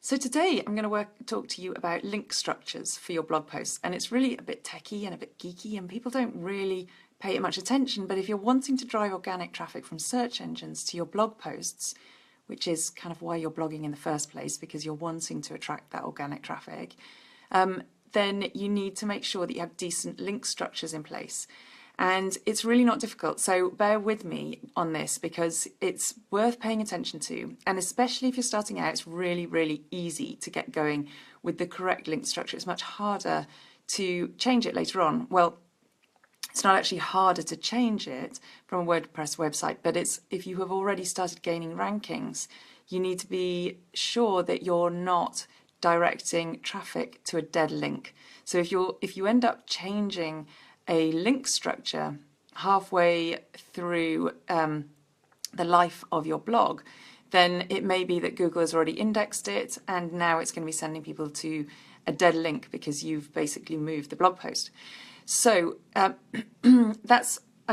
So today I'm going to talk to you about link structures for your blog posts, and it's really a bit techy and a bit geeky and people don't really pay it much attention, but if you're wanting to drive organic traffic from search engines to your blog posts, which is kind of why you're blogging in the first place, because you're wanting to attract that organic traffic, then you need to make sure that you have decent link structures in place. And it's really not difficult, so bear with me on this because it's worth paying attention to, and especially if you're starting out, it's really, really easy to get going with the correct link structure. It's much harder to change it later on. Well, it's not actually harder to change it from a WordPress website, but it's if you have already started gaining rankings, you need to be sure that you're not directing traffic to a dead link. So if you end up changing a link structure halfway through the life of your blog, then it may be that Google has already indexed it and now it's going to be sending people to a dead link because you've basically moved the blog post. So I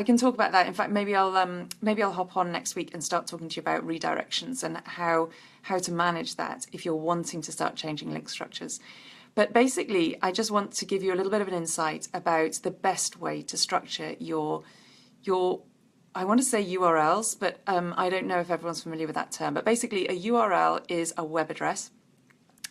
can talk about that. In fact, maybe I'll hop on next week and start talking to you about redirections and how to manage that if you're wanting to start changing link structures. But basically, I just want to give you a little bit of an insight about the best way to structure your I want to say URLs, but I don't know if everyone's familiar with that term. But basically, a URL is a web address.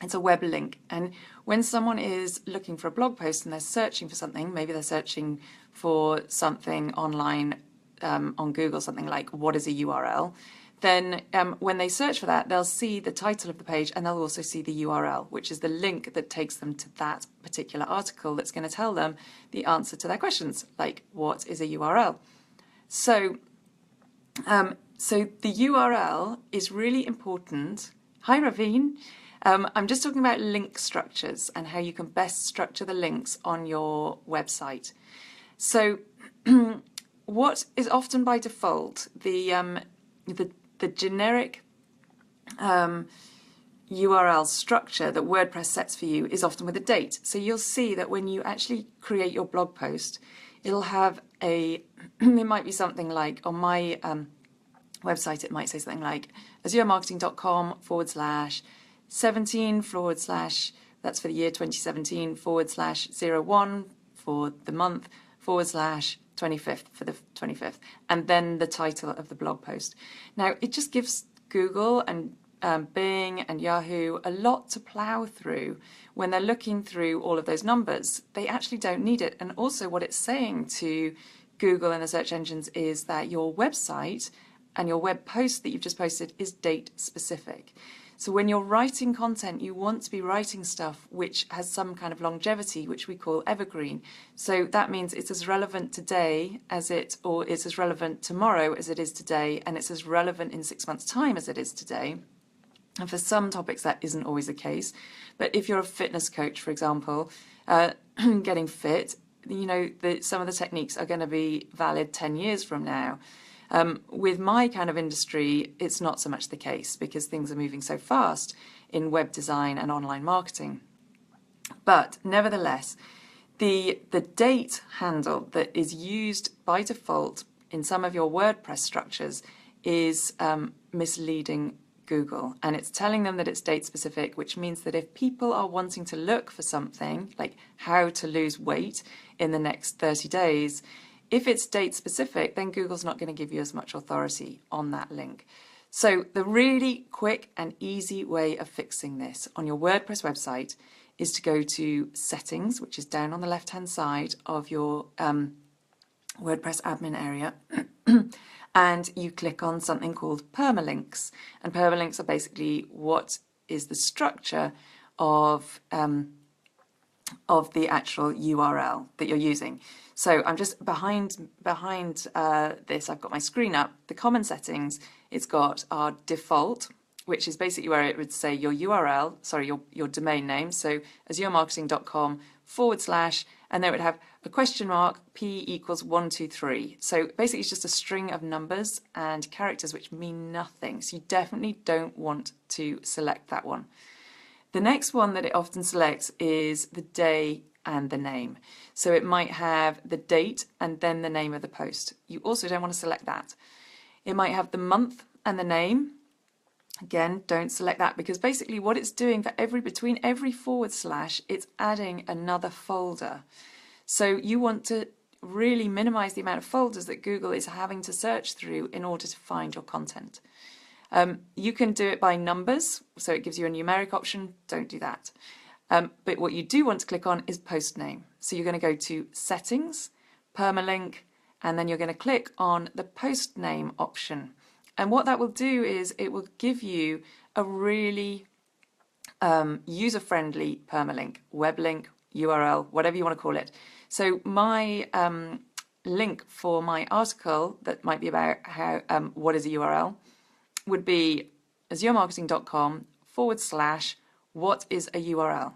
It's a web link. And when someone is looking for a blog post and they're searching for something, maybe they're searching for something online on Google, something like what is a URL, then when they search for that, they'll see the title of the page and they'll also see the URL, which is the link that takes them to that particular article that's going to tell them the answer to their questions, like what is a URL. So, so the URL is really important. Hi, Raveen. I'm just talking about link structures and how you can best structure the links on your website. So what is often by default the generic URL structure that WordPress sets for you is often with a date. So you'll see that when you actually create your blog post, it'll have it might be something like, on my website, it might say something like azuremarketing.com/17/ that's for the year 2017 /01 for the month /25th for the 25th, and then the title of the blog post. Now, it just gives Google and Bing and Yahoo a lot to plow through when they're looking through all of those numbers. They actually don't need it. And also what it's saying to Google and the search engines is that your website and your web post that you've just posted is date specific. So when you're writing content, you want to be writing stuff which has some kind of longevity, which we call evergreen. So that means it's as relevant today or it's as relevant tomorrow as it is today, and it's as relevant in 6 months' time as it is today. And for some topics, that isn't always the case. But if you're a fitness coach, for example, getting fit, you know, some of the techniques are going to be valid 10 years from now. With my kind of industry, it's not so much the case because things are moving so fast in web design and online marketing. But nevertheless, the date handle that is used by default in some of your WordPress structures is misleading Google, and it's telling them that it's date specific, which means that if people are wanting to look for something like how to lose weight in the next 30 days, if it's date specific, then Google's not going to give you as much authority on that link. So the really quick and easy way of fixing this on your WordPress website is to go to Settings, which is down on the left-hand side of your WordPress admin area, and you click on something called permalinks. And permalinks are basically what is the structure of the actual URL that you're using. So I'm just behind this, I've got my screen up. The common settings, it's got our default, which is basically where it would say your URL, sorry, your domain name. So azuremarketing.com /, and then it would have a question mark, P equals 123. So basically it's just a string of numbers and characters which mean nothing. So you definitely don't want to select that one. The next one that it often selects is the day and the name. So it might have the date and then the name of the post. You also don't want to select that. It might have the month and the name, Again, don't select that, because basically what it's doing for between every forward slash, it's adding another folder. So you want to really minimize the amount of folders that Google is having to search through in order to find your content. You can do it by numbers, so it gives you a numeric option. Don't do that. But what you do want to click on is post name. So you're going to go to settings, permalink, and then you're going to click on the post name option. And what that will do is it will give you a really user-friendly permalink, web link, URL, whatever you want to call it. So my link for my article that might be about how what is a URL would be azuremarketing.com/what is a URL.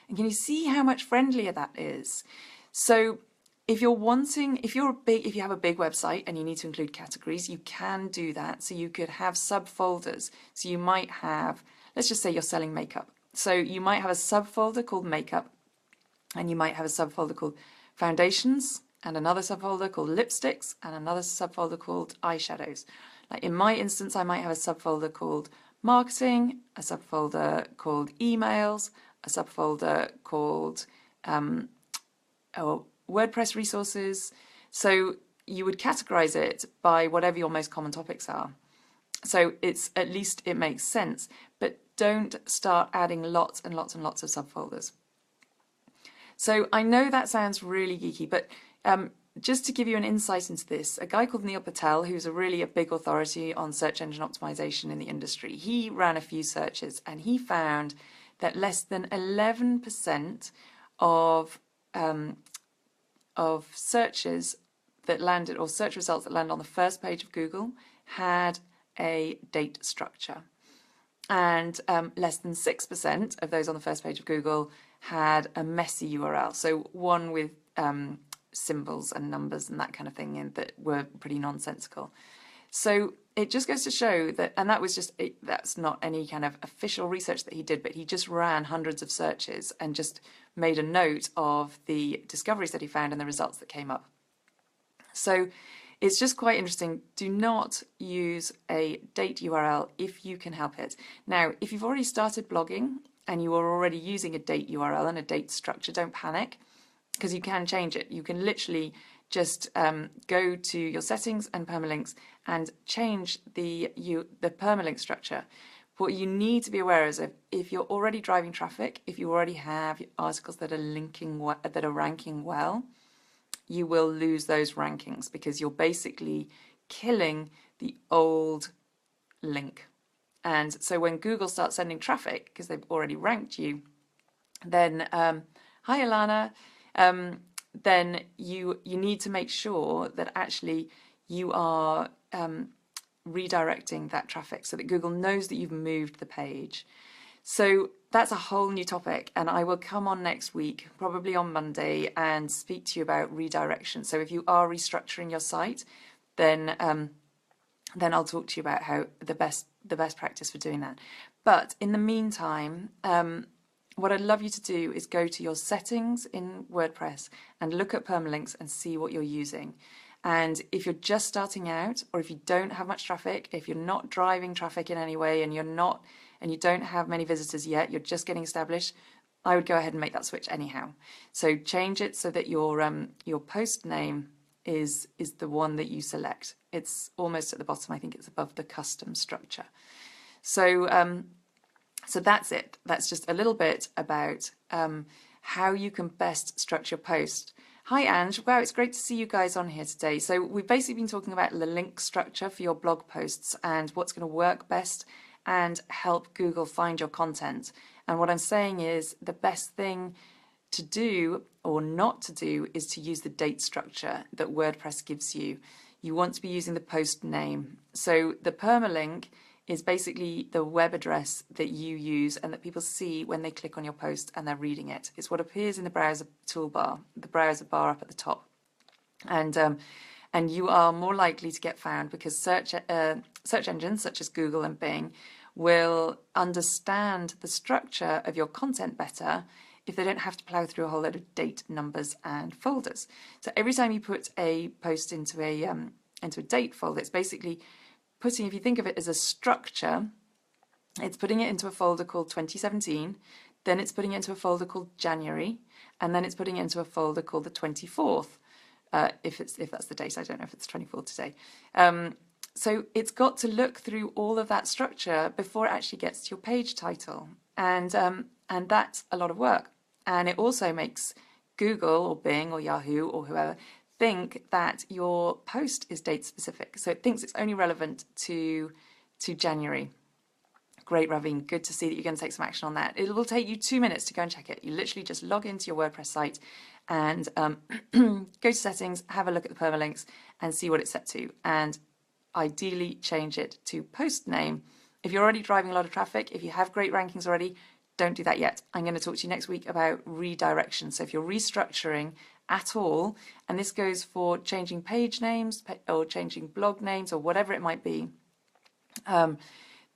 And can you see how much friendlier that is? So if you have a big website and you need to include categories, you can do that. So you could have subfolders. So you might have, let's just say you're selling makeup. So you might have a subfolder called makeup, and you might have a subfolder called foundations, and another subfolder called lipsticks, and another subfolder called eyeshadows. Like in my instance, I might have a subfolder called marketing, a subfolder called emails, a subfolder called WordPress resources. So you would categorize it by whatever your most common topics are. So at least it makes sense, but don't start adding lots and lots and lots of subfolders. So I know that sounds really geeky, but just to give you an insight into this, a guy called Neil Patel, who's a big authority on search engine optimization in the industry, he ran a few searches and he found that less than 11% of searches that landed, or search results that land on the first page of Google, had a date structure. And less than 6% of those on the first page of Google had a messy URL. So one with symbols and numbers and that kind of thing in that were pretty nonsensical. So it just goes to show that, and that was just, that's not any kind of official research that he did, but he just ran hundreds of searches and just made a note of the discoveries that he found and the results that came up. So it's just quite interesting. Do not use a date URL if you can help it. Now, if you've already started blogging and you are already using a date URL and a date structure, don't panic, because you can change it. You can literally just go to your settings and permalinks and change the permalink structure. What you need to be aware is if you're already driving traffic, if you already have articles that are ranking well, you will lose those rankings because you're basically killing the old link. And so when Google starts sending traffic, because they've already ranked you, then, hi Alana, then you need to make sure that actually you are redirecting that traffic so that Google knows that you've moved the page. So that's a whole new topic, and I will come on next week, probably on Monday, and speak to you about redirection. So if you are restructuring your site, then I'll talk to you about how the best practice for doing that. But in the meantime, what I'd love you to do is go to your settings in WordPress and look at permalinks and see what you're using. And if you're just starting out, or if you don't have much traffic, if you're not driving traffic in any way, and you don't have many visitors yet, you're just getting established, I would go ahead and make that switch anyhow. So change it so that your post name is the one that you select. It's almost at the bottom. I think it's above the custom structure. So so that's it. That's just a little bit about how you can best structure post. Hi Ange, wow, it's great to see you guys on here today. So we've basically been talking about the link structure for your blog posts and what's going to work best and help Google find your content. And what I'm saying is the best thing to do or not to do is to use the date structure that WordPress gives you. You want to be using the post name. So the permalink is basically the web address that you use and that people see when they click on your post and they're reading it. It's what appears in the browser toolbar, the browser bar up at the top. And you are more likely to get found because search engines such as Google and Bing will understand the structure of your content better if they don't have to plow through a whole load of date, numbers, and folders. So every time you put a post into a date folder, it's basically putting, if you think of it as a structure, It's putting it into a folder called 2017, then it's putting it into a folder called January, and then it's putting it into a folder called the 24th. If that's the date, I don't know if it's 24th today. So it's got to look through all of that structure before it actually gets to your page title, and that's a lot of work. And it also makes Google or Bing or Yahoo or whoever think that your post is date specific. So it thinks it's only relevant to January. Great, Raveen. Good to see that you're going to take some action on that. It will take you 2 minutes to go and check it. You literally just log into your WordPress site and go to settings, have a look at the permalinks and see what it's set to. And ideally change it to post name. If you're already driving a lot of traffic, if you have great rankings already, don't do that yet. I'm going to talk to you next week about redirection. So if you're restructuring at all, and this goes for changing page names or changing blog names or whatever it might be,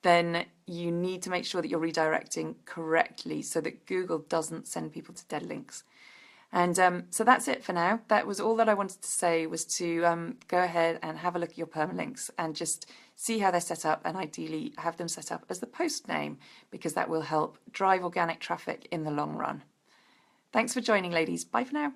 then you need to make sure that you're redirecting correctly so that Google doesn't send people to dead links. And so that's it for now. That was all that I wanted to say, was to go ahead and have a look at your permalinks and just see how they're set up, and ideally have them set up as the post name, because that will help drive organic traffic in the long run. Thanks for joining, ladies. Bye for now.